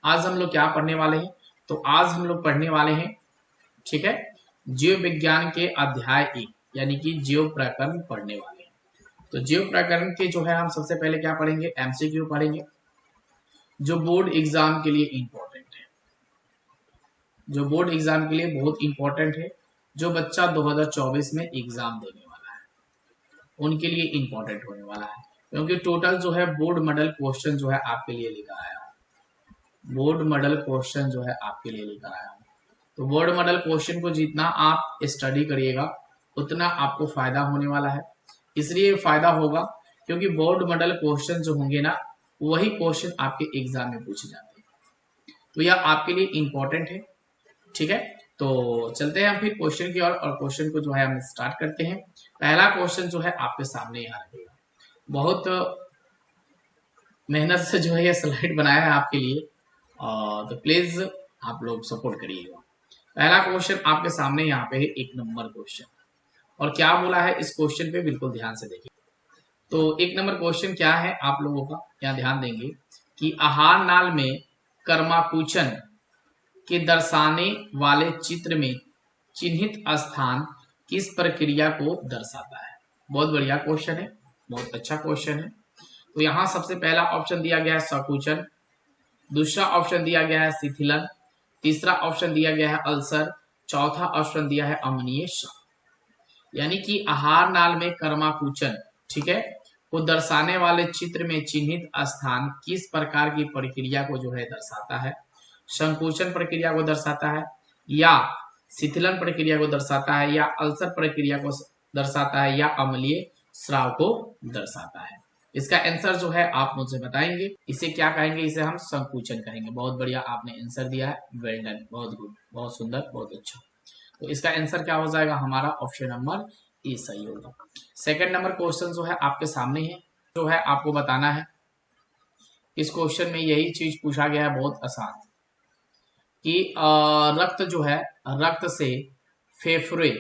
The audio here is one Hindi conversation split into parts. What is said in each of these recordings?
आज हम लोग क्या पढ़ने वाले हैं? तो आज हम लोग पढ़ने वाले हैं, ठीक है, जीव विज्ञान के अध्याय 1 यानी कि जीव प्रकरण पढ़ने वाले हैं। तो जीव प्रकरण के जो है हम सबसे पहले क्या पढ़ेंगे? एमसीक्यू पढ़ेंगे, जो बोर्ड एग्जाम के लिए इंपॉर्टेंट है, जो बोर्ड एग्जाम के लिए बहुत इंपॉर्टेंट है, जो बच्चा 2024 में एग्जाम देने वाला है उनके लिए इंपॉर्टेंट होने वाला है, क्योंकि टोटल जो है बोर्ड मॉडल क्वेश्चन जो है आपके लिए लेकर आया हूं। बोर्ड मॉडल क्वेश्चन जो है आपके लिए लेकर आया हूं। तो बोर्ड मॉडल क्वेश्चन को जितना आप स्टडी करिएगा उतना आपको फायदा होने वाला है। इसलिए फायदा होगा क्योंकि बोर्ड मॉडल क्वेश्चन जो होंगे ना, वही क्वेश्चन आपके एग्जाम में पूछे जाते हैं। तो यह आपके लिए इंपॉर्टेंट है, ठीक है। तो चलते हैं हम फिर क्वेश्चन की ओर और क्वेश्चन को जो है हम स्टार्ट करते हैं। पहला क्वेश्चन जो है आपके सामने यहाँ रहेगा। बहुत मेहनत से जो है ये स्लाइड बनाया है आपके लिए, तो प्लीज आप लोग सपोर्ट करिएगा। पहला क्वेश्चन आपके सामने यहाँ पे है, 1 नंबर क्वेश्चन। और क्या बोला है इस क्वेश्चन पे बिल्कुल ध्यान से देखिए। तो 1 नंबर क्वेश्चन क्या है आप लोगों का, यहाँ ध्यान देंगे कि आहार नाल में कर्माकुचन के दर्शाने वाले चित्र में चिन्हित स्थान किस प्रक्रिया को दर्शाता है? बहुत बढ़िया क्वेश्चन है, बहुत अच्छा क्वेश्चन है। तो यहाँ सबसे पहला ऑप्शन दिया गया है संकुचन, दूसरा ऑप्शन दिया गया है शिथिलन, तीसरा ऑप्शन दिया गया है अल्सर, चौथा ऑप्शन दिया है अम्लीय श्राव। यानी कि आहार नाल में कर्माकुचन, ठीक है, को दर्शाने वाले चित्र में चिन्हित स्थान किस प्रकार की प्रक्रिया को जो है दर्शाता है? संकुचन प्रक्रिया को दर्शाता है, या शिथिलन प्रक्रिया को दर्शाता है, या अल्सर प्रक्रिया को दर्शाता है, या अम्लीय स्राव को दर्शाता है? इसका आंसर जो है आप मुझे बताएंगे। इसे क्या कहेंगे? इसे हम संकुचन कहेंगे। बहुत बढ़िया आपने आंसर दिया है, वेल डन, बहुत गुड, बहुत सुंदर, बहुत अच्छा। तो इसका आंसर क्या हो जाएगा हमारा? ऑप्शन नंबर ए सही होगा। सेकंड नंबर क्वेश्चन जो है आपके सामने है, जो है आपको बताना है। इस क्वेश्चन में यही चीज पूछा गया है, बहुत आसान, कि रक्त जो है, रक्त से फेफड़े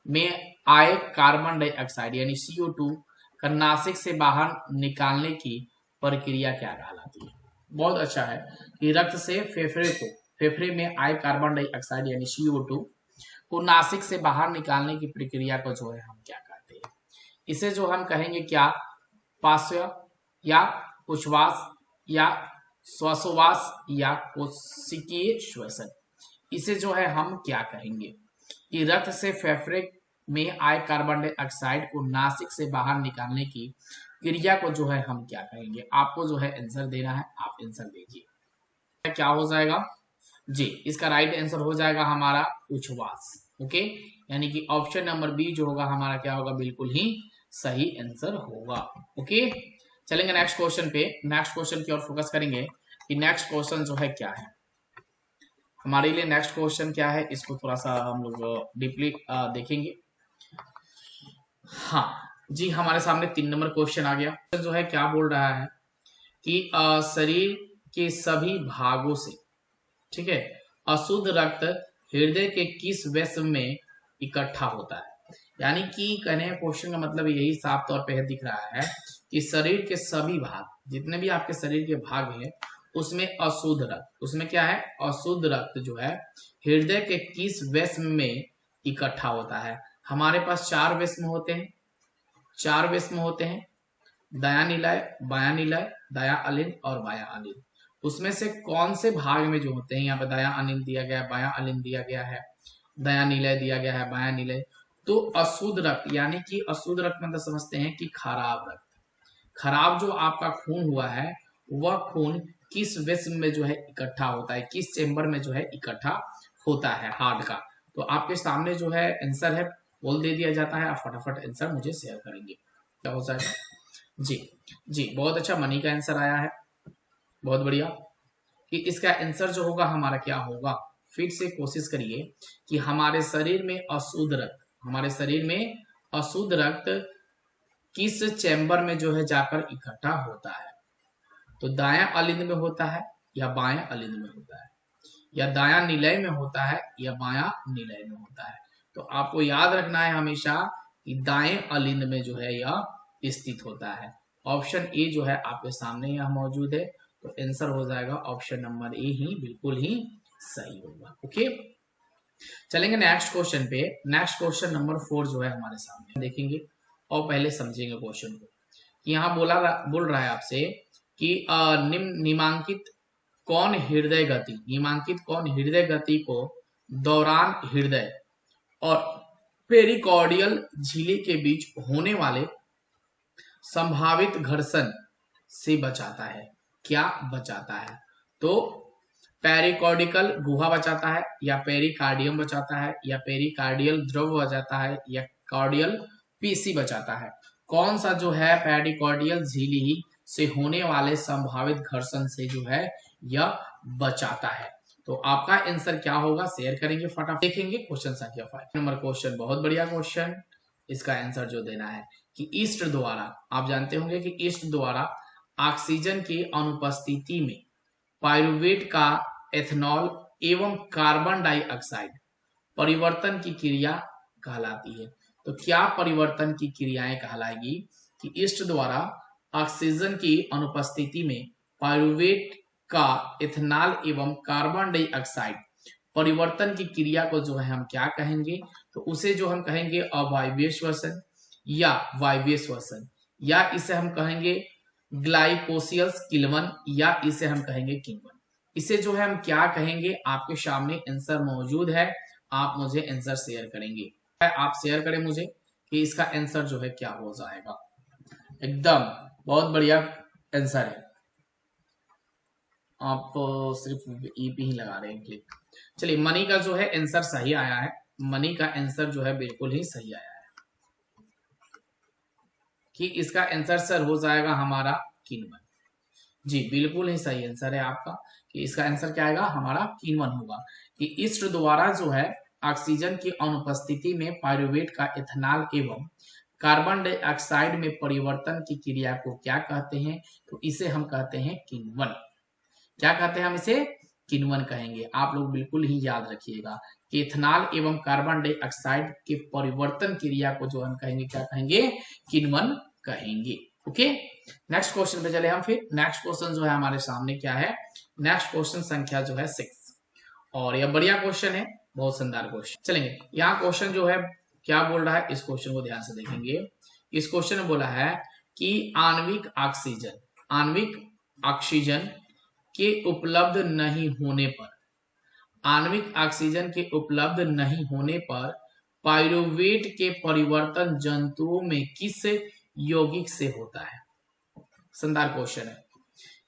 में आए कार्बन डाइऑक्साइड यानी CO2 का नासिक से बाहर निकालने की प्रक्रिया क्या कहलाती है? बहुत अच्छा है कि रक्त से फेफड़े में आए कार्बन डाइऑक्साइड यानी CO2 को नासिक से बाहर निकालने की प्रक्रिया को जो है हम क्या कहते हैं? इसे जो हम कहेंगे क्या? पार्श्व या उच्छ्वास या श्वासोच्छ्वास या कोशिकीय श्वसन। इसे जो है हम क्या कहेंगे? कि रक्त से फेफड़े में आए कार्बन डाइऑक्साइड को नासिक से बाहर निकालने की क्रिया को जो है हम क्या कहेंगे? आपको जो है आंसर देना है, आप आंसर दीजिए। क्या हो जाएगा जी? इसका राइट आंसर हो जाएगा हमारा उच्छ्वास। ओके, यानी कि ऑप्शन नंबर बी जो होगा हमारा क्या होगा? बिल्कुल ही सही आंसर होगा। ओके, चलेंगे नेक्स्ट क्वेश्चन पे। नेक्स्ट क्वेश्चन की ओर फोकस करेंगे कि नेक्स्ट क्वेश्चन जो है क्या है हमारे लिए। नेक्स्ट क्वेश्चन क्या है, इसको थोड़ा सा हम लोग डीपली देखेंगे। हाँ जी, हमारे सामने 3 नंबर क्वेश्चन आ गया। जो है क्या बोल रहा है कि शरीर के सभी भागों से, ठीक है, अशुद्ध रक्त हृदय के किस वेस्म में इकट्ठा होता है? यानी कि कहने का क्वेश्चन का मतलब यही साफ तौर पे दिख रहा है कि शरीर के सभी भाग, जितने भी आपके शरीर के भाग हैं, उसमें अशुद्ध रक्त, उसमें क्या है? अशुद्ध रक्त जो है हृदय के किस वेस्म में इकट्ठा होता है? हमारे पास 4 वेस्म होते हैं, 4 वेस्म होते हैं, दायां निलय, बायां निलय, दायां अलिंद और बायां अलिंद। उसमें से कौन से भाग में जो होते हैं, यहाँ पे दायां अलिंद दिया गया है, बायां अलिंद दिया गया है, दायां निलय दिया गया है, बायां निलय। तो अशुद्ध रक्त, यानी कि अशुद्ध रक्त मतलब समझते हैं कि खराब रक्त, खराब जो आपका खून हुआ है, वह खून किस वेस्म में जो है इकट्ठा होता है, किस चेम्बर में जो है इकट्ठा होता है हार्ट का? तो आपके सामने जो है आंसर है, बोल दे दिया जाता है। आप फटाफट आंसर मुझे शेयर करेंगे, क्या हो जाएगा? जी जी, बहुत अच्छा, मनी का आंसर आया है, बहुत बढ़िया। कि इसका आंसर जो होगा हमारा क्या होगा? फिर से कोशिश करिए कि हमारे शरीर में अशुद्ध रक्त, हमारे शरीर में अशुद्ध रक्त किस चैम्बर में जो है जाकर इकट्ठा होता है? तो दायां अलिंद में होता है, या बायां अलिंद में होता है, या दायां निलय में होता है, या बायां निलय में होता है? तो आपको याद रखना है हमेशा कि दाएं अलिंद में जो है यह स्थित होता है। ऑप्शन ए जो है आपके सामने यह मौजूद है, तो आंसर हो जाएगा ऑप्शन नंबर ए ही बिल्कुल ही सही होगा। ओके, चलेंगे नेक्स्ट क्वेश्चन पे। नेक्स्ट क्वेश्चन नंबर 4 जो है हमारे सामने देखेंगे और पहले समझेंगे क्वेश्चन को। यहाँ बोल रहा है आपसे कि निम्नांकित कौन हृदय गति को दौरान हृदय और पेरिकॉर्डियल झिल्ली के बीच होने वाले संभावित घर्षण से बचाता है। क्या बचाता है? तो पेरिकॉर्डिकल गुहा बचाता है, या पेरिकार्डियम बचाता है, या पेरिकार्डियल द्रव बचाता है, या कार्डियल पीसी बचाता है। कौन सा जो है पेरिकॉर्डियल झिल्ली से होने वाले संभावित घर्षण से जो है यह बचाता है? तो आपका आंसर क्या होगा शेयर करेंगे फटाफट। देखेंगे क्वेश्चन संख्या 5 नंबर क्वेश्चन, बहुत बढ़िया क्वेश्चन। इसका आंसर जो देना है कि ईस्ट द्वारा, आप जानते होंगे कि ईस्ट द्वारा ऑक्सीजन की अनुपस्थिति में पाइरुवेट का एथनॉल एवं कार्बन डाइऑक्साइड परिवर्तन की क्रिया कहलाती है। तो क्या परिवर्तन की क्रियाएं कहलाएगी कि ईस्ट द्वारा ऑक्सीजन की अनुपस्थिति में पाइरुवेट का इथेनॉल एवं कार्बन डाइऑक्साइड परिवर्तन की क्रिया को जो है हम क्या कहेंगे? तो उसे जो हम कहेंगे अवायवीय श्वसन या वायवीय श्वसन, या इसे हम कहेंगे ग्लाइकोसियस किण्वन, या इसे हम कहेंगे किण्वन। इसे जो है हम क्या कहेंगे? आपके सामने आंसर मौजूद है, आप मुझे आंसर शेयर करेंगे। आप शेयर करें मुझे कि इसका आंसर जो है क्या हो जाएगा। एकदम बहुत बढ़िया आंसर है, आप सिर्फ ई पे ही लगा रहे हैं क्लिक। चलिए, मनी का जो है आंसर सही आया है, मनी का आंसर जो है बिल्कुल ही सही आया है कि इसका आंसर सर हो जाएगा हमारा किण्वन। जी बिल्कुल ही सही आंसर है आपका कि इसका आंसर क्या आएगा? हमारा किण्वन होगा कि ईस्ट द्वारा जो है ऑक्सीजन की अनुपस्थिति में पाइरुवेट का इथेनॉल एवं कार्बन डाइऑक्साइड में परिवर्तन की क्रिया को क्या कहते हैं? तो इसे हम कहते हैं किण्वन। क्या कहते हैं हम इसे? किण्वन कहेंगे। आप लोग बिल्कुल ही याद रखिएगा कि इथेनॉल एवं कार्बन डाइऑक्साइड के परिवर्तन क्रिया को जो हम कहेंगे क्या कहेंगे? किण्वन कहेंगे। ओके, नेक्स्ट क्वेश्चन पे चले हम। फिर नेक्स्ट क्वेश्चन जो है हमारे सामने क्या है? नेक्स्ट क्वेश्चन संख्या जो है 6, और यह बढ़िया क्वेश्चन है, बहुत शानदार क्वेश्चन। चलेंगे, यहाँ क्वेश्चन जो है क्या बोल रहा है, इस क्वेश्चन को ध्यान से देखेंगे। इस क्वेश्चन में बोला है कि आणविक ऑक्सीजन के उपलब्ध नहीं होने पर, आणविक ऑक्सीजन के उपलब्ध नहीं होने पर पाइरुवेट के परिवर्तन जंतुओं में किस यौगिक से होता है? शानदार क्वेश्चन है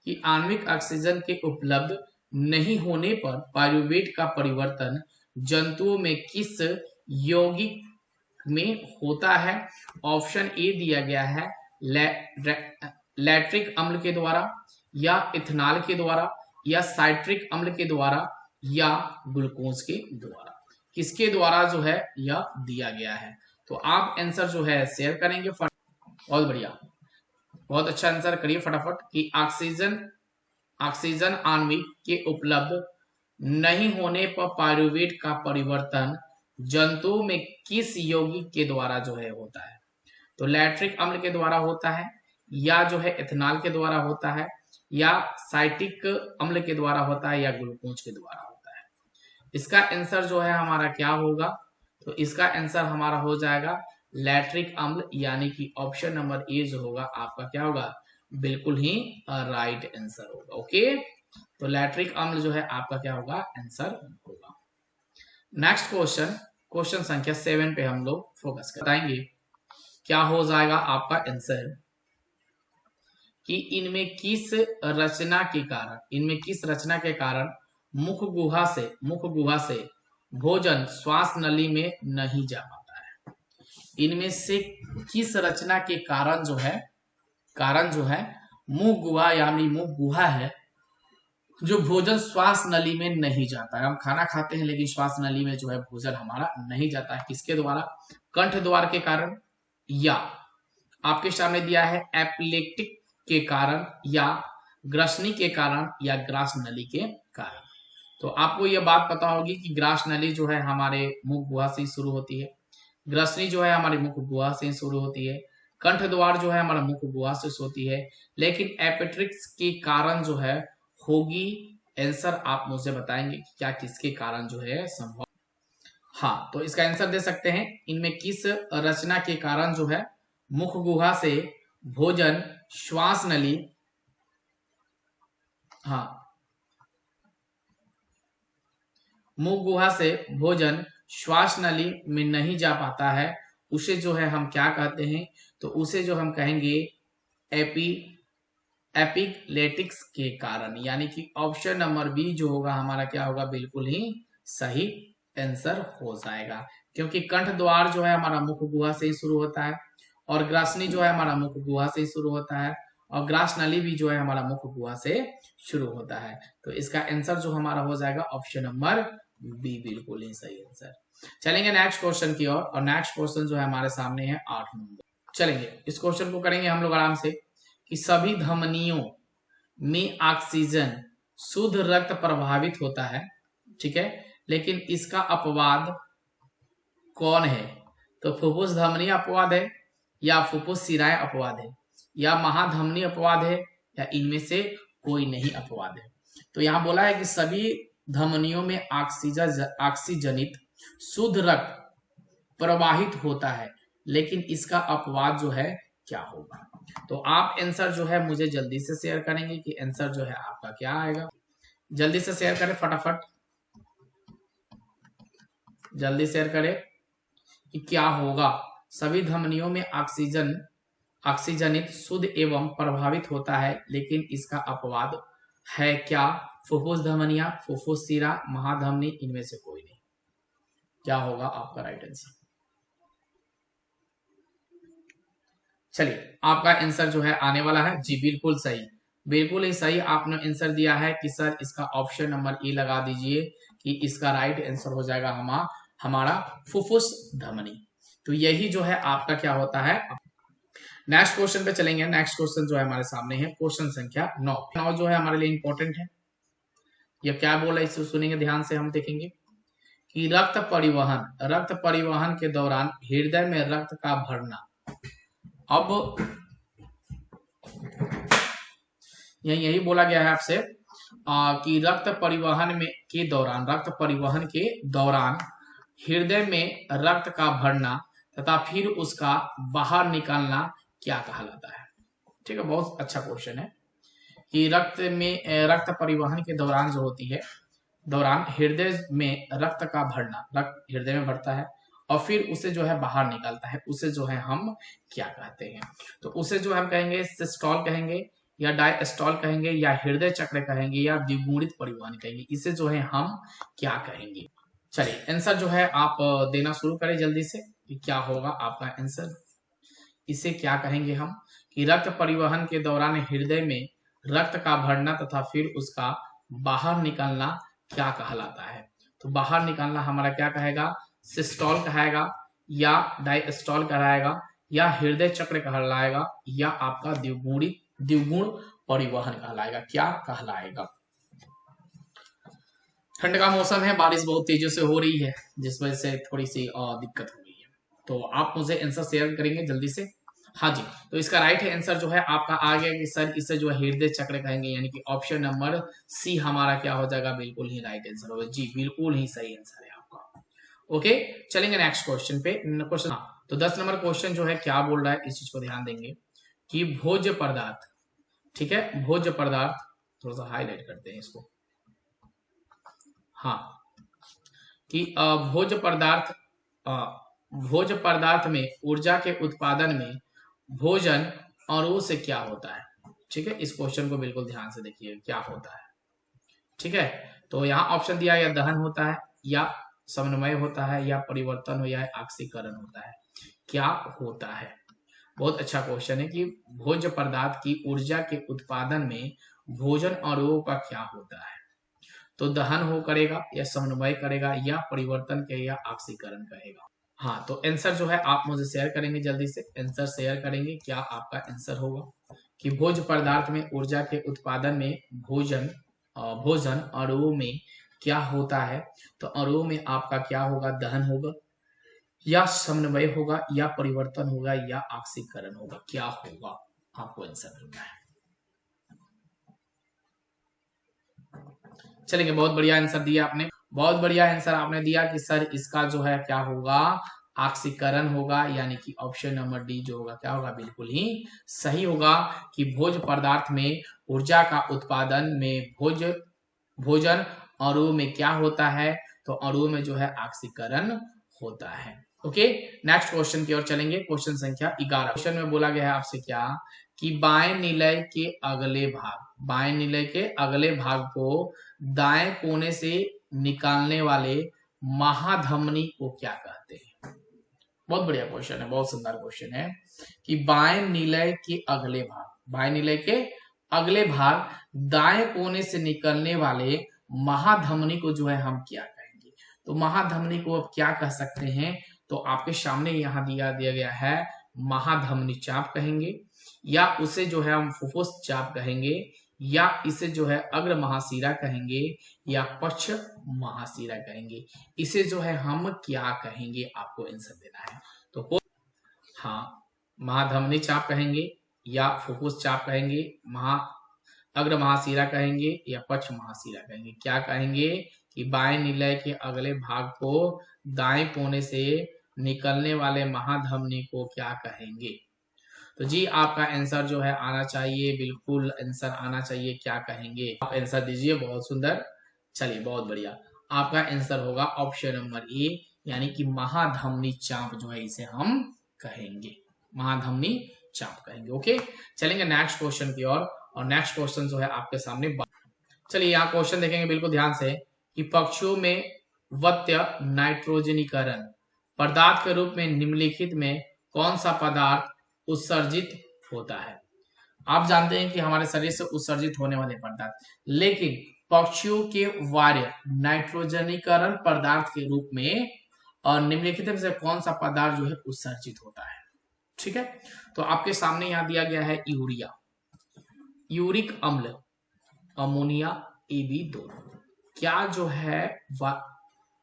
कि आणविक ऑक्सीजन के उपलब्ध नहीं होने पर पाइरुवेट का परिवर्तन जंतुओं में किस यौगिक में होता है? ऑप्शन ए दिया गया है लैक्टिक अम्ल के द्वारा, या इथेनॉल के द्वारा, या साइट्रिक अम्ल के द्वारा, या ग्लूकोज के द्वारा। किसके द्वारा जो है यह दिया गया है? तो आप आंसर जो है शेयर करेंगे। बहुत बढ़िया, बहुत अच्छा आंसर करिए फटाफट कि ऑक्सीजन आणविक के उपलब्ध नहीं होने पर पाइरुवेट का परिवर्तन जंतुओं में किस यौगिक के द्वारा जो है होता है? तो लैक्टिक अम्ल के द्वारा होता है, या जो है इथेनॉल के द्वारा होता है, या साइट्रिक अम्ल के द्वारा होता है, या ग्लूकोज के द्वारा होता है। इसका आंसर जो है हमारा क्या होगा? तो इसका आंसर हमारा हो जाएगा लैक्टिक अम्ल, यानी कि ऑप्शन नंबर ए जो होगा आपका क्या होगा? बिल्कुल ही राइट आंसर होगा। ओके, तो लैक्टिक अम्ल जो है आपका क्या होगा? आंसर होगा। नेक्स्ट क्वेश्चन, क्वेश्चन संख्या 7 पे हम लोग फोकस बताएंगे क्या हो जाएगा आपका आंसर कि इनमें किस रचना के कारण मुख गुहा से भोजन श्वास नली में नहीं जा पाता है? इनमें से किस रचना के कारण जो है मुख गुहा, यानी मुख गुहा है जो भोजन श्वास नली में नहीं जाता है। हम खाना खाते हैं लेकिन श्वास नली में जो है भोजन हमारा नहीं जाता है। किसके द्वारा? कंठ द्वार के कारण, या आपके सामने दिया है एपिलेक्टिक के कारण, या ग्रसनी के कारण, या ग्रास नली के कारण। तो आपको यह बात पता होगी कि ग्रास नली जो है हमारे मुख गुहा से शुरू होती है, ग्रसनी जो है हमारे मुख गुहा से शुरू होती है, कंठ द्वार जो है हमारा मुख गुहा से होती है, लेकिन एपेट्रिक्स के कारण जो है होगी। आंसर आप मुझे बताएंगे कि क्या किसके कारण जो है संभव। हाँ, तो इसका आंसर दे सकते हैं, इनमें किस रचना के कारण जो है मुख गुहा से भोजन श्वास नली, हाँ, मुख गुहा से भोजन श्वास नली में नहीं जा पाता है, उसे जो है हम क्या कहते हैं, तो उसे जो हम कहेंगे एपिग्लेटिक्स के कारण, यानी कि ऑप्शन नंबर बी जो होगा हमारा क्या होगा, बिल्कुल ही सही आंसर हो जाएगा। क्योंकि कंठ द्वार जो है हमारा मुख गुहा से ही शुरू होता है, और ग्रासनी जो है हमारा मुख गुहा से ही शुरू होता है, और ग्रास नली भी जो है हमारा मुख गुहा से शुरू होता है। तो इसका आंसर जो हमारा हो जाएगा ऑप्शन नंबर बी, बिल्कुल ही सही आंसर। चलेंगे नेक्स्ट क्वेश्चन की ओर, और नेक्स्ट क्वेश्चन जो है हमारे सामने है 8 नंबर। चलेंगे इस क्वेश्चन को करेंगे हम लोग आराम से, कि सभी धमनियों में ऑक्सीजन शुद्ध रक्त प्रभावित होता है, ठीक है, लेकिन इसका अपवाद कौन है, तो फुफ्फुस धमनी अपवाद है, या फुफ्फुस शिराएं अपवाद है, या महाधमनी अपवाद है, या इनमें से कोई नहीं अपवाद है। तो यहां बोला है कि सभी धमनियों में ऑक्सीजनित शुद्ध रक्त प्रवाहित होता है, लेकिन इसका अपवाद जो है क्या होगा। तो आप आंसर जो है मुझे जल्दी से शेयर करेंगे कि आंसर जो है आपका क्या आएगा। जल्दी से शेयर करें, फटाफट जल्दी शेयर करें कि क्या होगा। सभी धमनियों में ऑक्सीजनित शुद्ध एवं प्रभावित होता है, लेकिन इसका अपवाद है क्या, फुफ्फुस धमनिया, फुफ्फुस शिरा, महाधमनी, इनमें से कोई नहीं। क्या होगा आपका राइट आंसर। चलिए आपका आंसर जो है आने वाला है जी, बिल्कुल सही, बिल्कुल ही सही आपने आंसर दिया है कि सर इसका ऑप्शन नंबर ई लगा दीजिए कि इसका राइट आंसर हो जाएगा हमारा फुफ्फुस धमनी। तो यही जो है आपका क्या होता है। नेक्स्ट क्वेश्चन पे चलेंगे। नेक्स्ट क्वेश्चन जो है हमारे सामने है क्वेश्चन संख्या 9 जो है हमारे लिए इंपॉर्टेंट है। ये क्या बोल रहा है इसे सुनेंगे ध्यान से, हम देखेंगे कि रक्त परिवहन के दौरान हृदय में रक्त का भरना। अब यही बोला गया है आपसे कि रक्त परिवहन के दौरान हृदय में रक्त का भरना तथा फिर उसका बाहर निकलना क्या कहलाता है। ठीक है, बहुत अच्छा क्वेश्चन है कि रक्त परिवहन के दौरान जो होती है, दौरान हृदय में रक्त का भरना, रक्त हृदय में भरता है और फिर उसे जो है बाहर निकलता है, उसे जो है हम क्या कहते हैं। तो उसे जो हम कहेंगे सिस्टोल कहेंगे, या डायस्टोल कहेंगे, या हृदय चक्र कहेंगे, या द्विगुणित परिवहन कहेंगे। इसे जो है हम क्या कहेंगे। चलिए आंसर जो है आप देना शुरू करें जल्दी से कि क्या होगा आपका आंसर। इसे क्या कहेंगे हम कि रक्त परिवहन के दौरान हृदय में रक्त का भरना तथा फिर उसका बाहर निकलना क्या कहलाता है। तो बाहर निकलना हमारा क्या कहेगा, सिस्टोल कहेगा, या डायस्टोल कहलाएगा, या हृदय चक्र कहलाएगा, या आपका द्विगुण परिवहन कहलाएगा। क्या कहलाएगा। ठंड का मौसम है, बारिश बहुत तेजी से हो रही है, जिस वजह से थोड़ी सी दिक्कत हो रही है। तो आप मुझे आंसर शेयर करेंगे जल्दी से। हाँ जी, तो इसका राइट आंसर जो है आपका आ गया कि सर इसे जो है हृदय चक्र कहेंगे, यानी कि ऑप्शन नंबर सी हमारा क्या हो जाएगा, बिल्कुल ही राइट आंसर होगा जी, बिल्कुल ही सही आंसर है आपका। ओके, चलेंगे नेक्स्ट क्वेश्चन पे। क्वेश्चन तो 10 नंबर क्वेश्चन जो है क्या बोल रहा है, इस चीज को ध्यान देंगे कि भोज्य पदार्थ, ठीक है, भोज्य पदार्थ, थोड़ा सा हाईलाइट करते हैं इसको, हाँ, कि भोज्य पदार्थ में ऊर्जा के उत्पादन में भोजन अणुओं से क्या होता है। ठीक है, इस क्वेश्चन को बिल्कुल ध्यान से देखिए क्या होता है। ठीक है, तो यहाँ ऑप्शन दिया या दहन होता है, या समन्वय होता है, या परिवर्तन हो, या ऑक्सीकरण होता है। क्या होता है। बहुत अच्छा क्वेश्चन है कि भोज्य पदार्थ की ऊर्जा के उत्पादन में भोजन अणुओं का क्या होता है। तो दहन हो करेगा, या समन्वय करेगा, या परिवर्तन के, या ऑक्सीकरण करेगा। हाँ, तो आंसर जो है आप मुझे शेयर करेंगे जल्दी से, आंसर शेयर करेंगे क्या आपका आंसर होगा कि भोज्य पदार्थ में ऊर्जा के उत्पादन में भोजन अणुओं में क्या होता है। तो अणुओं में आपका क्या होगा, दहन होगा, या समन्वय होगा, या परिवर्तन होगा, या ऑक्सीकरण होगा? क्या होगा? आपको आंसर देना है। चलेंगे, बहुत बढ़िया आंसर दिया आपने, बहुत बढ़िया आंसर आपने दिया कि सर इसका जो है क्या होगा, ऑक्सीकरण होगा, यानी कि ऑप्शन नंबर डी जो होगा क्या होगा, बिल्कुल ही सही होगा कि भोज्य पदार्थ में ऊर्जा का उत्पादन में भोजन अणुओं में क्या होता है, तो अणुओं में जो है ऑक्सीकरण होता है। ओके, नेक्स्ट क्वेश्चन की ओर चलेंगे। क्वेश्चन संख्या 11। क्वेश्चन में बोला गया है आपसे क्या कि बाएं निलय के अगले भाग, बाएं निलय के अगले भाग को दाएं कोने से निकालने वाले महाधमनी को क्या कहते हैं? बहुत बढ़िया क्वेश्चन है, बहुत सुंदर क्वेश्चन है कि बाएं निलय के अगले भाग, बाएं निलय के अगले भाग दाएं कोने से निकलने वाले महाधमनी को जो है हम क्या कहेंगे? तो महाधमनी को अब क्या कह सकते हैं? तो आपके सामने यहाँ दिया गया है, महाधमनी चाप कहेंगे, या उसे जो है हम फुफ्फुस चाप कहेंगे, या इसे जो है अग्र महाशिरा कहेंगे, या पक्ष महाशिरा कहेंगे। इसे जो है हम क्या कहेंगे? आपको आंसर देना है। तो हाँ, महाधमनी चाप कहेंगे, या फुफ्फुस चाप कहेंगे, अग्र महाशिरा कहेंगे, या पक्ष महाशिरा कहेंगे? क्या कहेंगे कि बाएं निलय के अगले भाग को दाएं कोने से निकलने वाले महाधमनी को क्या कहेंगे? तो जी आपका आंसर जो है आना चाहिए, बिल्कुल आंसर आना चाहिए। क्या कहेंगे? आप आंसर दीजिए, बहुत सुंदर। चलिए, बहुत बढ़िया, आपका आंसर होगा ऑप्शन नंबर ए, यानी कि महाधमनी चाप जो है इसे हम कहेंगे, महाधमनी चाप कहेंगे। ओके, चलेंगे नेक्स्ट क्वेश्चन की ओर, और नेक्स्ट क्वेश्चन जो है आपके सामने। चलिए यहाँ क्वेश्चन देखेंगे बिल्कुल ध्यान से कि पक्षियों में वत्य नाइट्रोजनीकरण पदार्थ के रूप में निम्नलिखित में कौन सा पदार्थ उत्सर्जित होता है? आप जानते हैं कि हमारे शरीर से उत्सर्जित होने वाले पदार्थ, लेकिन पक्षियों के वार्य नाइट्रोजनीकरण पदार्थ के रूप में और निम्नलिखित में से कौन सा पदार्थ जो है उत्सर्जित होता है? ठीक है, तो आपके सामने यहाँ दिया गया है यूरिया, यूरिक अम्ल, अमोनिया, AB2 क्या जो है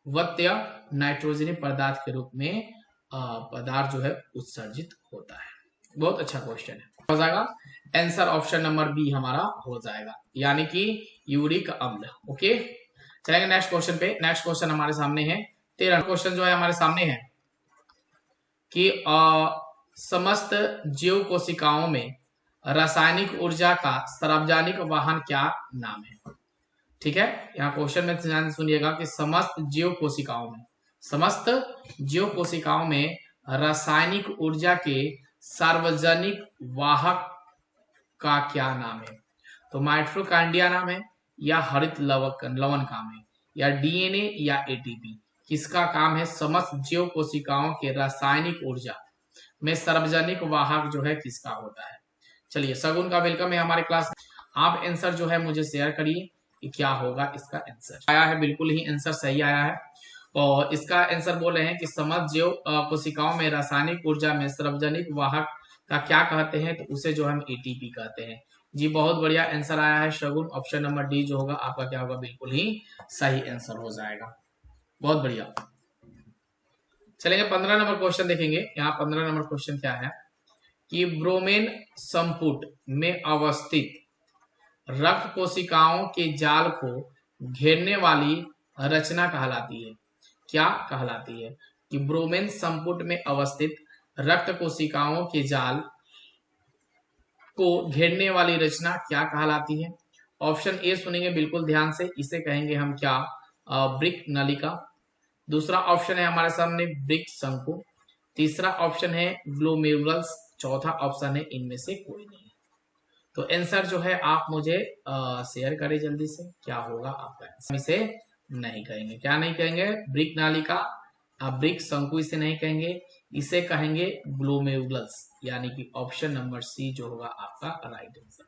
वत्य नाइट्रोजनी पदार्थ के रूप में पदार्थ जो है उत्सर्जित होता है? बहुत अच्छा क्वेश्चन है, हो जाएगा आंसर ऑप्शन नंबर बी हमारा हो जाएगा, यानी कि यूरिक अम्ल। ओके, चलेंगे नेक्स्ट क्वेश्चन पे। नेक्स्ट क्वेश्चन हमारे सामने है 13 क्वेश्चन जो है हमारे सामने है कि समस्त जीव कोशिकाओं में रासायनिक ऊर्जा का सार्वजनिक वाहन क्या नाम है? ठीक है, यहाँ क्वेश्चन में ध्यान सुनिएगा कि समस्त जीव कोशिकाओं में रासायनिक ऊर्जा के सार्वजनिक वाहक का क्या नाम है? तो माइटोकॉन्ड्रिया नाम है, या हरित लवण काम है, या DNA, या ATP? किसका काम है? समस्त जीव कोशिकाओं के रासायनिक ऊर्जा में सार्वजनिक वाहक जो है किसका होता है? चलिए, सगुन का वेलकम है हमारे क्लास। आप आंसर जो है मुझे शेयर करिए कि क्या होगा इसका आंसर। आया है, बिल्कुल ही आंसर सही आया है, और इसका आंसर बोल रहे हैं कि समस्त जीव कोशिकाओं में रासायनिक ऊर्जा में सार्वजनिक वाहक का क्या कहते हैं? तो उसे जो हम ATP कहते हैं। जी बहुत बढ़िया आंसर आया है शगुन, ऑप्शन नंबर डी जो होगा आपका क्या होगा, बिल्कुल ही सही आंसर हो जाएगा। बहुत बढ़िया, चलेंगे 15 नंबर क्वेश्चन देखेंगे। यहाँ 15 नंबर क्वेश्चन क्या है कि ब्रोमेन संपुट में अवस्थित रक्त कोशिकाओं के जाल को घेरने वाली रचना कहलाती है? क्या कहलाती है? कि ब्रोमेन संपुट में अवस्थित रक्त कोशिकाओं के जाल को घेरने वाली रचना क्या कहलाती है? ऑप्शन ए सुनेंगे बिल्कुल ध्यान से, इसे कहेंगे हम क्या? ब्रिक नलिका। दूसरा ऑप्शन है हमारे सामने ब्रिक शंकु। तीसरा ऑप्शन है ग्लोमेरुलस। चौथा ऑप्शन है इनमें से कोई नहीं। तो आंसर जो है आप मुझे शेयर करें जल्दी से, क्या होगा आपका आंसर? इसे नहीं कहेंगे, क्या नहीं कहेंगे? ब्रिक नालिका, ब्रिक शंकु इसे नहीं कहेंगे, इसे कहेंगे ग्लोमेरुलस, यानी कि ऑप्शन नंबर सी जो होगा आपका राइट आंसर।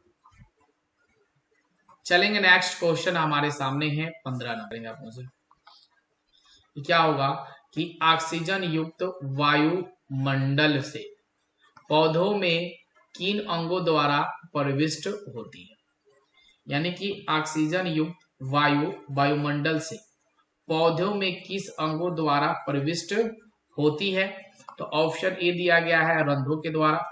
चलेंगे नेक्स्ट क्वेश्चन हमारे सामने है 15 नंबर। आप मुझे क्या होगा कि ऑक्सीजन युक्त वायुमंडल से पौधों में किन अंगों द्वारा प्रविष्ट होती है? यानी कि ऑक्सीजन युक्त वायुमंडल से पौधों में किस अंगों द्वारा प्रविष्ट होती है। तो ऑप्शन ए दिया गया है रंध्रों के द्वारा,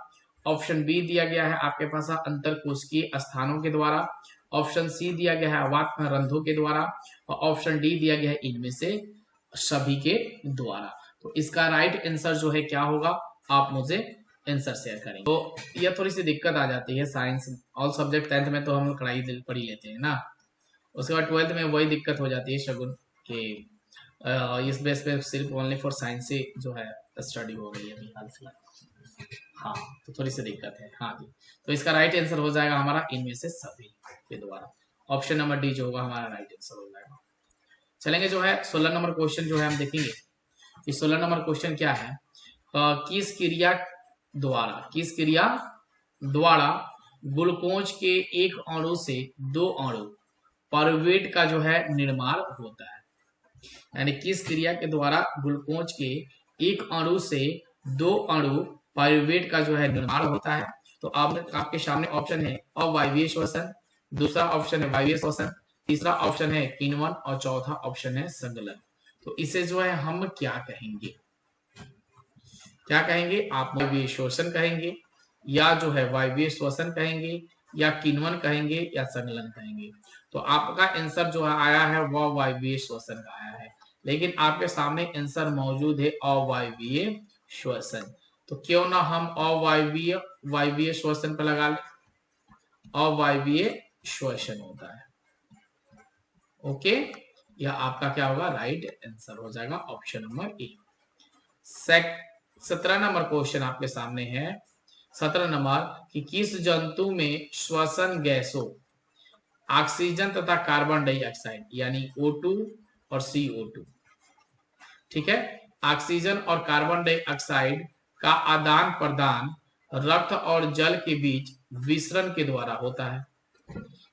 ऑप्शन बी दिया गया है आपके पास अंतरकोशिकीय स्थानों के द्वारा, ऑप्शन सी दिया गया है अवात में रंध्रों के द्वारा, और ऑप्शन डी दिया गया है इनमें से सभी के द्वारा। तो इसका राइट आंसर जो है क्या होगा, आप मुझे आंसर शेयर करेंगे। तो यह थोड़ी सी दिक्कत आ जाती है, साइंस ऑल सब्जेक्ट 10th में तो हम कढ़ाई पढ़ ही लेते हैं ना, उसके बाद 12th में वही दिक्कत हो जाती है शगुन के इस बेस पे सिर्फ ओनली फॉर साइंस से जो है स्टडी हो रही है अभी हाल फिलहाल। हाँ, तो थोड़ी सी दिक्कत है। हाँ जी, तो इसका राइट आंसर हो जाएगा हमारा इनमें से सभी के द्वारा, ऑप्शन नंबर डी जो होगा हमारा राइट आंसर हो जाएगा। चलेंगे जो है 16 नंबर क्वेश्चन जो है हम देखेंगे कि 16 नंबर क्वेश्चन क्या है, किस क्रिया द्वारा ग्लूकोज के एक अणु से 2 अणु पाइरूवेट का जो है निर्माण होता है। यानी किस क्रिया के द्वारा ग्लूकोज के एक अणु से 2 अणु पाइरूवेट का जो है निर्माण होता है। तो आपके सामने ऑप्शन है अवायवीय श्वसन, दूसरा ऑप्शन है वायवीय श्वसन, तीसरा ऑप्शन है किण्वन और चौथा ऑप्शन है संगलन। तो इसे जो है हम क्या कहेंगे, आप वायवीय श्वसन कहेंगे, या जो है वायवीय श्वसन कहेंगे, या किण्वन कहेंगे, या संगलन कहेंगे। तो आपका आंसर जो आया है वह वायवीय श्वसन का आया है, लेकिन आपके सामने आंसर मौजूद है अवायवीय श्वसन। तो क्यों ना हम वायवीय श्वसन पर लगा लें, अवायवीय श्वसन होता है। ओके, यह आपका क्या होगा, राइट आंसर हो जाएगा option number A. 17 number question आपके सामने है, 17 नंबर कि किस जंतु में श्वसन गैसों ऑक्सीजन तथा कार्बन डाइऑक्साइड यानी O2 और CO2, ठीक है, ऑक्सीजन और कार्बन डाइऑक्साइड का आदान प्रदान रक्त और जल के बीच विसरण के द्वारा होता है।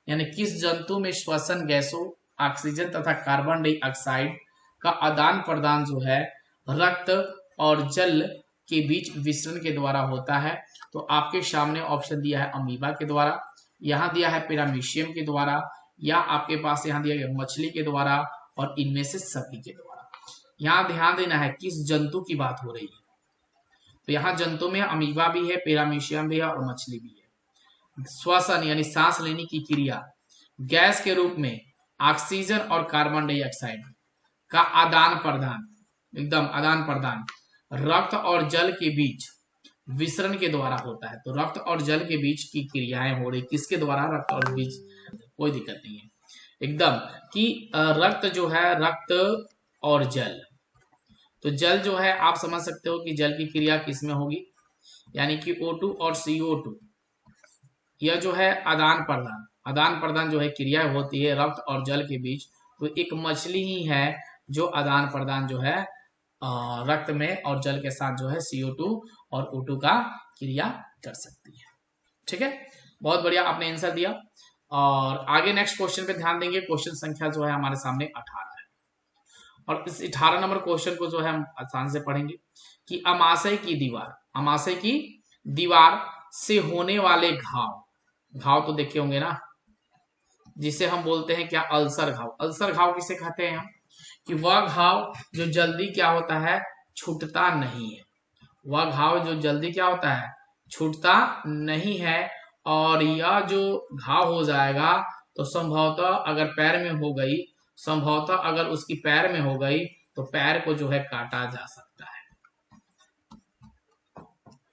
यानी किस जंतु में श्वसन गैसों ऑक्सीजन तथा कार्बन डाइऑक्साइड का आदान प्रदान जो है रक्त और जल के बीच विसरण के द्वारा होता है। तो आपके सामने ऑप्शन दिया है अमीबा के द्वारा, यहाँ दिया है पैरामीशियम के द्वारा, या आपके पास यहाँ दिया गया मछली के द्वारा, और इनमें से सभी के द्वारा। यहाँ ध्यान देना है किस जंतु की बात हो रही है। तो यहाँ जंतु में अमीबा भी है, पैरामीशियम भी है और मछली भी है। श्वसन यानी सांस लेने की क्रिया गैस के रूप में ऑक्सीजन और कार्बन डाइऑक्साइड का आदान प्रदान रक्त और जल के बीच विसरण के द्वारा होता है। तो रक्त और जल के बीच की क्रियाएं हो रही किसके द्वारा, रक्त और बीच, कोई दिक्कत नहीं है एकदम कि रक्त जो है, रक्त और जल, तो जल जो है आप समझ सकते हो कि जल की क्रिया किसमें होगी, यानी कि O2 और CO2, यह जो है आदान प्रदान जो है क्रिया होती है रक्त और जल के बीच। तो एक मछली ही है जो आदान प्रदान जो है रक्त में और जल के साथ जो है CO2 और O2 का क्रिया कर सकती है। ठीक है, बहुत बढ़िया, आपने आंसर दिया। और आगे नेक्स्ट क्वेश्चन पे ध्यान देंगे। क्वेश्चन संख्या जो है हमारे सामने 18 है, और इस 18 नंबर क्वेश्चन को जो है हम आसान से पढ़ेंगे कि अमाशय की दीवार से होने वाले घाव तो देखे होंगे ना, जिसे हम बोलते हैं क्या, अल्सर घाव किसे कहते हैं हम, कि वह घाव जो जल्दी क्या होता है, छूटता नहीं है। वह घाव जो जल्दी क्या होता है, छूटता नहीं है। और यह जो घाव हो जाएगा तो संभवतः अगर पैर में हो गई, अगर उसकी पैर में हो गई तो पैर को जो है काटा जा सकता है।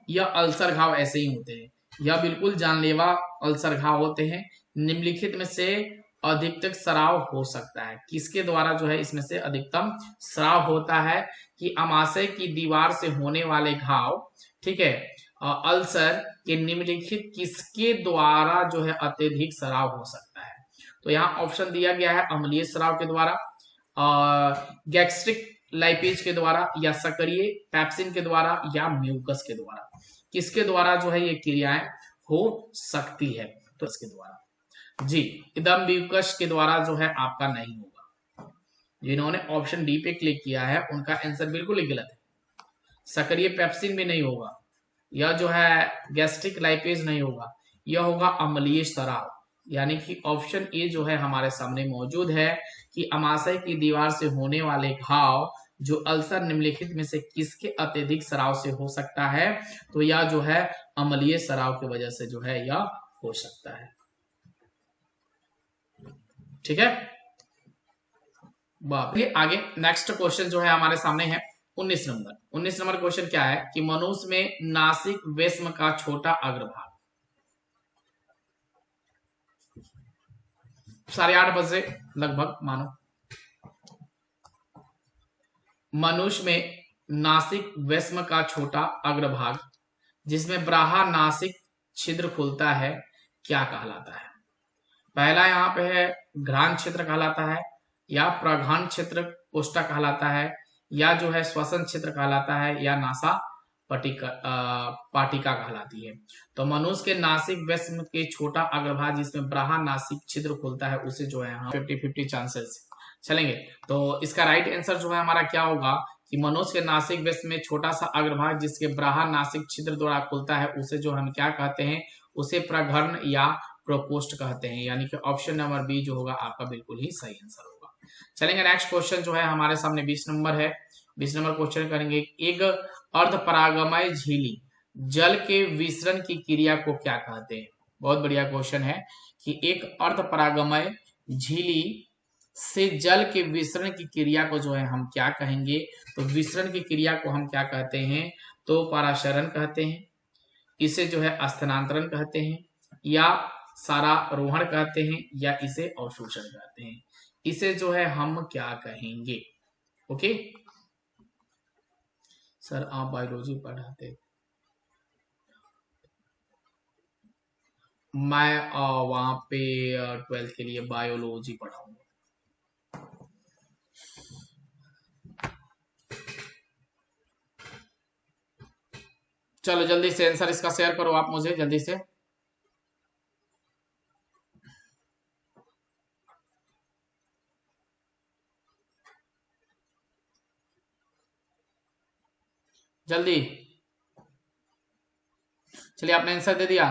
यह अल्सर घाव ऐसे ही होते हैं, यह बिल्कुल जानलेवा अल्सर घाव होते हैं। निम्नलिखित में से अधिकतम स्राव हो सकता है, किसके द्वारा जो है इसमें से अधिकतम स्राव होता है, कि अमाशय की दीवार से होने वाले घाव, ठीक है, अल्सर के निम्नलिखित किसके द्वारा जो है अत्यधिक स्राव हो सकता है। तो यहाँ ऑप्शन दिया गया है अम्लीय स्राव के द्वारा, गैस्ट्रिक लाइपेज के द्वारा, या सक्रिय पैप्सिन के द्वारा, या म्यूकस के द्वारा। किसके द्वारा जो है ये क्रियाएं हो सकती है, तो इसके द्वारा जी, एकदम म्यूकस के द्वारा जो है आपका नहीं होगा। जिन्होंने ऑप्शन डी पे क्लिक किया है उनका आंसर बिल्कुल ही गलत है। सक्रिय पेप्सिन भी नहीं होगा, यह जो है गैस्ट्रिक लाइपेज नहीं होगा, यह होगा अम्लीय स्राव। यानी कि ऑप्शन ए जो है हमारे सामने मौजूद है कि अमाशय की दीवार से होने वाले घाव जो अल्सर निम्नलिखित में से किसके अत्यधिक स्राव से हो सकता है? तो यह जो है अम्लीय स्राव की वजह से जो है यह हो सकता है। ठीक है, आगे नेक्स्ट क्वेश्चन जो है हमारे सामने है 19 नंबर। 19 नंबर क्वेश्चन क्या है कि मनुष्य में नासिक वेश्म का छोटा अग्रभाग, 8:30 बजे लगभग मानो, मनुष्य में नासिक वेश्म का छोटा अग्रभाग जिसमें ब्राहा नासिक छिद्र खुलता है क्या कहलाता है? पहला यहाँ पे है घ्राण क्षेत्र कहलाता है, या प्रघान क्षेत्र कोष्ठा कहलाता है, या जो है श्वसन क्षेत्र कहलाता है, या नासा पाटिका कहलाती है। तो मनुष्य के नासिक वेश्म के छोटा अग्रभाग जिसमें ब्राहा नासिक छिद्र खुलता है उसे जो है 50-50 चांसेस चलेंगे। तो इसका राइट आंसर जो है हमारा क्या होगा कि मनुष्य के नासिक वेश्म में छोटा सा अग्रभाग जिसके ब्राहा नासिक छिद्र द्वारा खुलता है उसे जो हम क्या कहते हैं, उसे प्रघर्न या प्रोकोष्ठ कहते हैं। यानी कि ऑप्शन नंबर बी जो होगा आपका बिल्कुल ही सही आंसर होगा। चलेंगे नेक्स्ट क्वेश्चन जो है हमारे सामने 20 नंबर है। 20 नंबर क्वेश्चन करेंगे, एक अर्धपरागमय झिल्ली जल के विसरण की क्रिया को क्या कहते हैं? बहुत बढ़िया क्वेश्चन है कि एक अर्धपरागमय झिल्ली से जल के विसरण की क्रिया को जो है हम क्या कहेंगे? तो विसरण की क्रिया को हम क्या कहते हैं? तो पराशरण कहते हैं, इसे जो है स्थानांतरण कहते हैं, या सारारोहण कहते हैं, या इसे अवशोषण कहते हैं। इसे जो है हम क्या कहेंगे? ओके सर आप बायोलॉजी पढ़ाते, मैं वहां पे 12th के लिए बायोलॉजी पढ़ाऊंगा। चलो जल्दी से आंसर इसका शेयर करो आप मुझे जल्दी से। जल्दी, चलिए आपने आंसर दे दिया।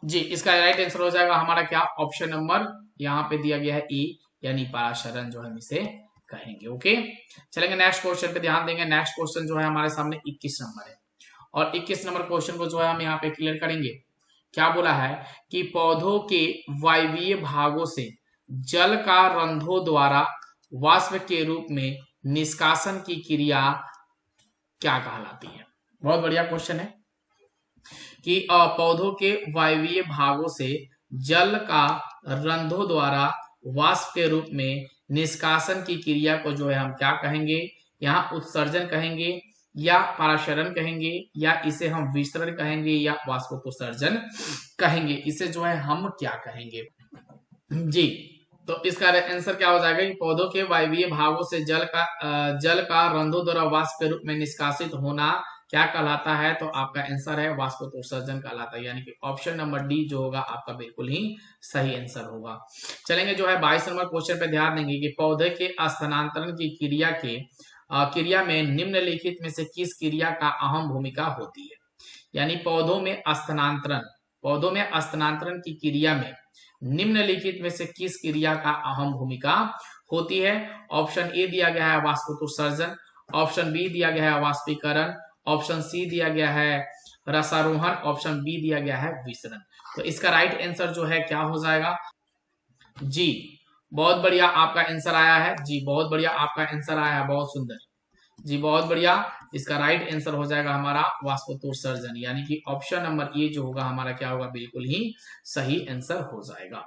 जी, इसका राइट आंसर हो जाएगा हमारा क्या? ऑप्शन नंबर यहाँ पे दिया गया है ई, यानी पराशरण जो हम इसे कहेंगे। ओके, चलेंगे नेक्स्ट क्वेश्चन पे ध्यान देंगे। नेक्स्ट क्वेश्चन जो है हमारे सामने 21 नंबर है, और 21 नंबर क्वेश्चन को जो है हम यहाँ पे क्लियर करेंगे। क्या बोला है कि पौधों के वायवीय भागों से जल का रंध्रों द्वारा वाष्प के रूप में निष्कासन की क्रिया क्या कहलाती है? बहुत बढ़िया क्वेश्चन है कि पौधों के वायवीय भागों से जल का रंध्रों द्वारा वाष्प के रूप में निष्कासन की क्रिया को जो है हम क्या कहेंगे? यहाँ उत्सर्जन कहेंगे, या पराशरण कहेंगे, या इसे हम विसरण कहेंगे, या वाष्पोत्सर्जन कहेंगे। इसे जो है हम क्या कहेंगे? जी, तो इसका आंसर क्या हो जाएगा कि पौधों के वायवीय भागों से जल का रंध्रों द्वारा वाष्प के रूप में निष्कासित होना क्या कहलाता है? तो आपका आंसर है वाष्पोत्सर्जन कहलाता है। यानी कि ऑप्शन नंबर डी जो होगा आपका बिल्कुल ही सही आंसर होगा। चलेंगे जो है 22 नंबर क्वेश्चन पे ध्यान देंगे कि पौधे के स्थानांतरण की क्रिया में निम्नलिखित में से किस क्रिया का अहम भूमिका होती है? यानी पौधों में स्थानांतरण की क्रिया में निम्नलिखित में से किस क्रिया का अहम भूमिका होती है? ऑप्शन ए दिया गया है वाष्पोत्सर्जन, ऑप्शन बी दिया गया है वाष्पीकरण, ऑप्शन सी दिया गया है रसारोहण, ऑप्शन बी दिया गया है विसरण। तो इसका राइट आंसर जो है क्या हो जाएगा? जी, बहुत बढ़िया आपका आंसर आया है। जी, बहुत बढ़िया आपका आंसर आया है, बहुत सुंदर जी, बहुत बढ़िया। इसका राइट आंसर हो जाएगा हमारा वाष्पोत्सर्जन, यानी कि ऑप्शन नंबर ए जो होगा हमारा क्या होगा? बिल्कुल ही सही आंसर हो जाएगा।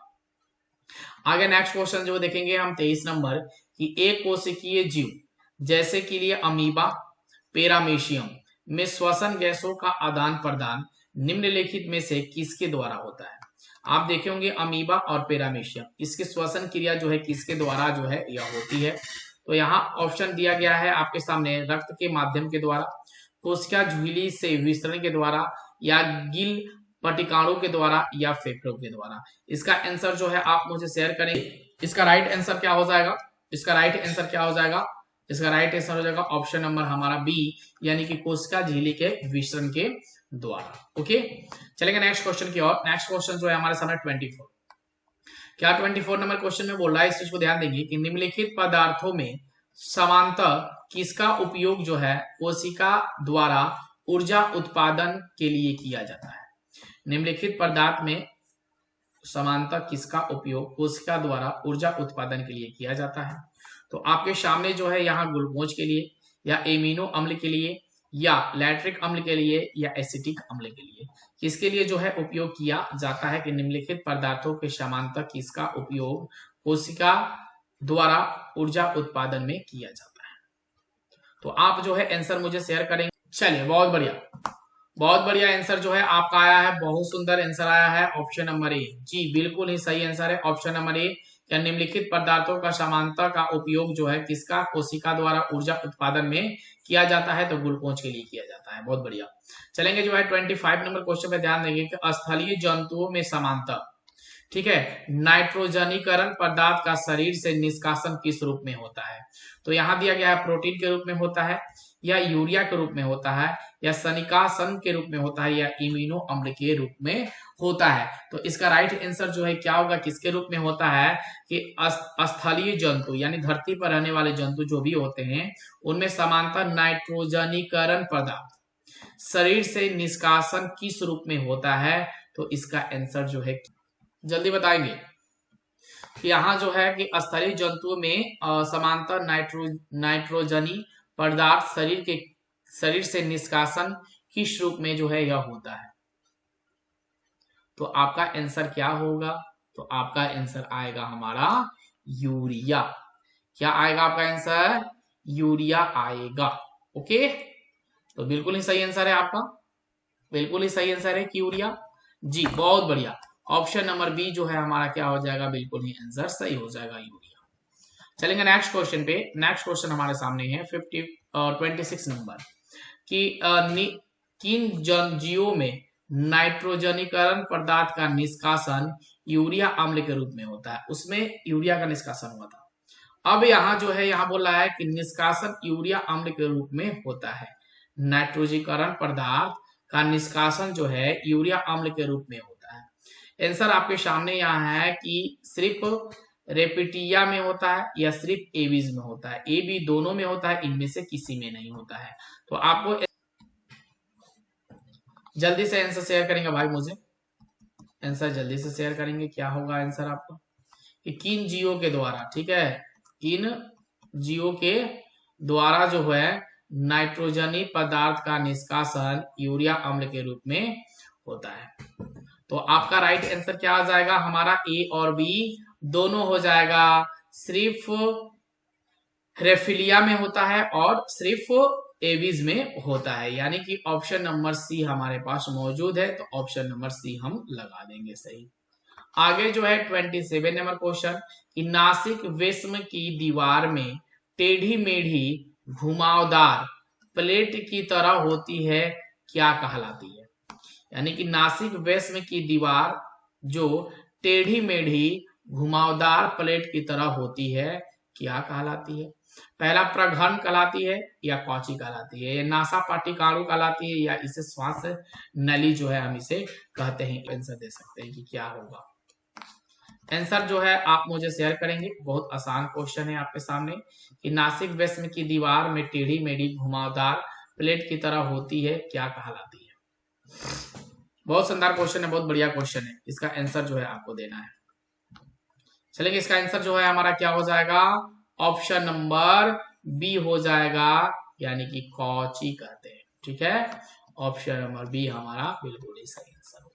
आगे नेक्स्ट क्वेश्चन जो देखेंगे हम 23 नंबर कि एक कोशिकीय जीव जैसे कि लिए अमीबा, पेरामेशियम में श्वसन गैसों का आदान प्रदान निम्नलिखित में से किसके द्वारा होता है? आप देखे होंगे अमीबा और पेरामेशियम, इसकी श्वसन क्रिया जो है किसके द्वारा जो है यह होती है? तो यहाँ ऑप्शन दिया गया है आपके सामने रक्त के माध्यम के द्वारा, कोशिका झिल्ली से विसरण के द्वारा, या गिल पटिकाणु के द्वारा, या फेफड़ों के द्वारा। इसका आंसर जो है आप मुझे शेयर करेंगे। इसका राइट आंसर क्या हो जाएगा? इसका राइट आंसर क्या हो जाएगा? इसका राइट आंसर हो जाएगा ऑप्शन नंबर हमारा बी, यानी कि कोशिका झिल्ली के विसरण के द्वारा। ओके, चलेंगे नेक्स्ट क्वेश्चन की ओर। नेक्स्ट क्वेश्चन जो है हमारे सामने 24 क्या 24 नंबर क्वेश्चन में बोल रहा है, इस चीज को ध्यान देंगे कि निम्नलिखित पदार्थों में समांतर किसका उपयोग जो है कोशिका द्वारा ऊर्जा उत्पादन के लिए किया जाता है। निम्नलिखित पदार्थ में समांतर किसका उपयोग कोशिका द्वारा ऊर्जा उत्पादन के लिए किया जाता है। तो आपके सामने जो है यहाँ ग्लूकोज के लिए या एमिनो अम्ल के लिए या लैक्टिक अम्ल के लिए या एसिटिक अम्ल के लिए किसके लिए जो है उपयोग किया जाता है कि निम्नलिखित पदार्थों के समांतर किसका उपयोग कोशिका द्वारा ऊर्जा उत्पादन में किया जाता है। तो आप जो है आंसर मुझे शेयर करेंगे। चलिए बहुत बढ़िया, बहुत बढ़िया आंसर जो है आपका आया है, बहुत सुंदर आंसर आया है ऑप्शन नंबर ए। जी बिल्कुल ही सही आंसर है ऑप्शन नंबर ए। क्या निम्नलिखित पदार्थों का समांतर का उपयोग जो है किसका कोशिका द्वारा ऊर्जा उत्पादन में किया जाता है, तो ग्लूकोज के लिए किया जाता है। बहुत बढ़िया। चलेंगे जो है 25 नंबर क्वेश्चन पे ध्यान देंगे कि स्थलीय जंतुओं में समांतर, ठीक है, नाइट्रोजनीकरण पदार्थ का शरीर से निष्कासन किस रूप में होता है। तो यहाँ दिया गया है प्रोटीन के रूप में होता है या यूरिया के रूप में होता है या सनिकासन के रूप में होता है या इम्यूनो अम्ल के रूप में होता है। तो इसका राइट आंसर जो है क्या होगा, किसके रूप में होता है कि स्थलीय जंतु यानी धरती पर रहने वाले जंतु जो भी होते हैं उनमें समांतर नाइट्रोजनीकरण पदार्थ शरीर से निष्कासन किस रूप में होता है। तो इसका आंसर जो है जल्दी बताएंगे कि यहाँ जो है कि स्थलीय जंतुओं में समांतर नाइट्रोजनी पदार्थ शरीर से निष्कासन किस रूप में जो है यह होता है। तो आपका आंसर क्या होगा, तो आपका आंसर आएगा हमारा यूरिया। क्या आएगा आपका आंसर, यूरिया आएगा। ओके, तो बिल्कुल ही सही आंसर है आपका, बिल्कुल ही सही आंसर है यूरिया। जी बहुत बढ़िया, ऑप्शन नंबर बी जो है हमारा क्या हो जाएगा, बिल्कुल ही आंसर सही हो जाएगा यूरिया। चलेंगे नेक्स्ट क्वेश्चन पे। नेक्स्ट क्वेश्चन हमारे सामने है 26 नंबर कि किन जीवों में नाइट्रोजनीकरण पदार्थ का निष्कासन यूरिया अम्ल के रूप में होता है। उसमें यूरिया का निष्कासन हुआ था। अब यहाँ जो है यहाँ बोल रहा है कि निष्कासन यूरिया अम्ल के रूप में होता है। नाइट्रोजनीकरण पदार्थ का निष्कासन जो है यूरिया अम्ल के रूप में होता है। आंसर आपके सामने यहाँ है कि सिर्फ रेपिटिया में होता है या सिर्फ एवीज में होता है। ए बी दोनों में होता है, इनमें से किसी में नहीं होता है। तो आपको जल्दी से आंसर शेयर करेंगे भाई, मुझे आंसर जल्दी से शेयर करेंगे। क्या होगा आंसर आपका कि किन जीवों के द्वारा, ठीक है, किन जीवों के द्वारा जो है नाइट्रोजनी पदार्थ का निष्कासन यूरिया अम्ल के रूप में होता है। तो आपका राइट आंसर क्या आ जाएगा हमारा, ए और बी दोनों हो जाएगा। सिर्फ रेफिलिया में होता है और सिर्फ एवीज में होता है, यानी कि ऑप्शन नंबर सी हमारे पास मौजूद है। तो ऑप्शन नंबर सी हम लगा देंगे सही। आगे जो है 27 नंबर क्वेश्चन कि नासिक वेश्म की दीवार में टेढ़ी मेढ़ी घुमावदार प्लेट की तरह होती है, क्या कहलाती है। यानी कि नासिक वेश्म की दीवार जो टेढ़ी मेढ़ी घुमावदार प्लेट की तरह होती है, क्या कहलाती है। पहला प्रघन कहलाती है या कौची कहलाती है, या नासा पाटिकाणु कहलाती है या इसे श्वास नली जो है हम इसे कहते हैं। आंसर दे सकते हैं कि क्या होगा। आंसर जो है आप मुझे शेयर करेंगे। बहुत आसान क्वेश्चन है आपके सामने कि नासिक वेश्म की दीवार में टेढ़ी मेढ़ी घुमावदार प्लेट की तरह होती है, क्या कहलाती है। बहुत शानदार क्वेश्चन है, बहुत बढ़िया क्वेश्चन है। इसका आंसर जो है आपको देना है। चलेंगे, इसका आंसर जो है हमारा क्या हो जाएगा, ऑप्शन नंबर बी हो जाएगा, यानी कि कौची कहते हैं। ठीक है, ऑप्शन नंबर बी हमारा बिल्कुल ही सही आंसर होगा।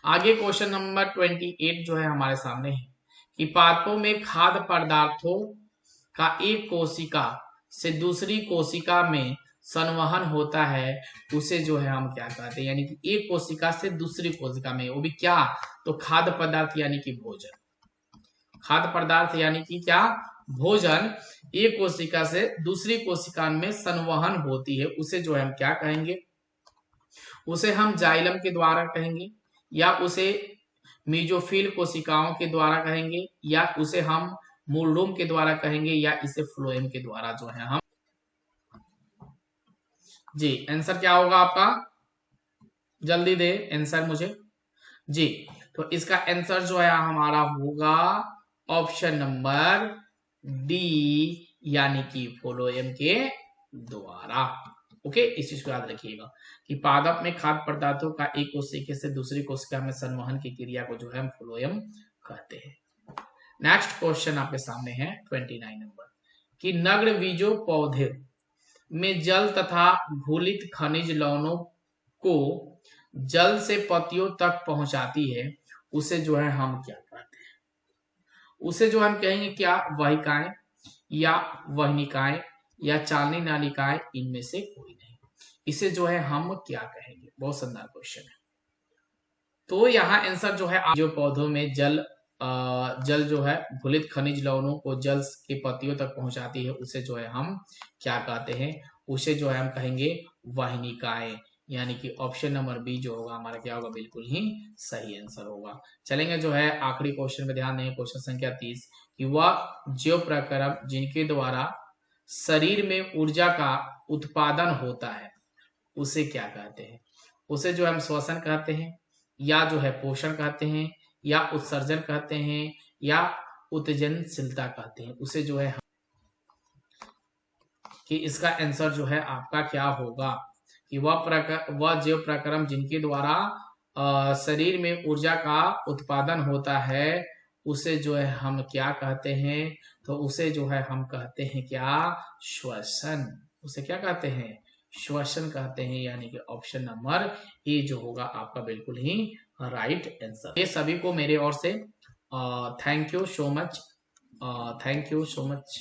आगे क्वेश्चन नंबर 28 जो है हमारे सामने है कि पादपों में खाद्य पदार्थों का एक कोशिका से दूसरी कोशिका में संवहन होता है, उसे जो है हम क्या कहते हैं। यानी कि एक कोशिका से दूसरी कोशिका में, वो भी क्या, तो खाद्य पदार्थ यानी कि भोजन। खाद्य पदार्थ यानी कि क्या, भोजन एक कोशिका से दूसरी कोशिका में संवहन होती है, उसे जो है हम क्या कहेंगे, उसे हम जाइलम के द्वारा कहेंगे, या उसे मीजोफिल कोशिकाओं के द्वारा कहेंगे, या उसे हम मूलरूम के द्वारा कहेंगे, या इसे फ्लोएम के द्वारा जो है हम। जी आंसर क्या होगा आपका, जल्दी दे आंसर मुझे। जी तो इसका आंसर जो है हमारा होगा ऑप्शन नंबर डी, यानी कि फ्लोएम के द्वारा। ओके, इस चीज को याद रखिएगा कि पादप में खाद्य पदार्थों का एक कोशिका से दूसरी कोशिका में संवहन की क्रिया को जो है हम फ्लोएम कहते हैं। नेक्स्ट क्वेश्चन आपके सामने है 29 नंबर कि नग्न बीजों पौधे में जल तथा घुलित खनिज लवणों को जल से पत्तियों तक पहुंचाती है, उसे जो है हम क्या कहते हैं? उसे जो हम कहेंगे क्या? वाहिकाएं या वहनिकाएं या चालनी नालिकाएं, इनमें से कोई नहीं। इसे जो है हम क्या कहेंगे? बहुत शानदार क्वेश्चन है। तो यहाँ आंसर जो है जो पौधों में जल जो है घुलित खनिज लवणों को जल के पत्तियों तक पहुंचाती है, उसे जो है हम क्या कहते हैं? उसे जो है हम कहेंगे वाहिनिकाएं, यानी कि ऑप्शन नंबर बी जो होगा हमारा क्या होगा? बिल्कुल ही सही आंसर होगा। चलेंगे जो है आखिरी क्वेश्चन में ध्यान देंगे, क्वेश्चन संख्या 30 कि वह जीव प्रक्रम जिनके द्वारा शरीर में ऊर्जा का उत्पादन होता है, उसे क्या कहते हैं? उसे जो हम श्वसन कहते हैं, या जो है पोषण कहते हैं, या उत्सर्जन कहते हैं, या उत्तेजनशीलता कहते हैं। उसे जो है कि इसका आंसर जो है आपका क्या होगा कि वह जीव प्रक्रम जिनके द्वारा शरीर में ऊर्जा का उत्पादन होता है, उसे जो है हम क्या कहते हैं? तो उसे जो है हम कहते हैं क्या? श्वसन। उसे क्या कहते हैं? श्वसन कहते हैं, यानी कि ऑप्शन नंबर ए जो होगा आपका बिल्कुल ही राइट आंसर। ये सभी को मेरे ओर से thank you so much, thank you so much.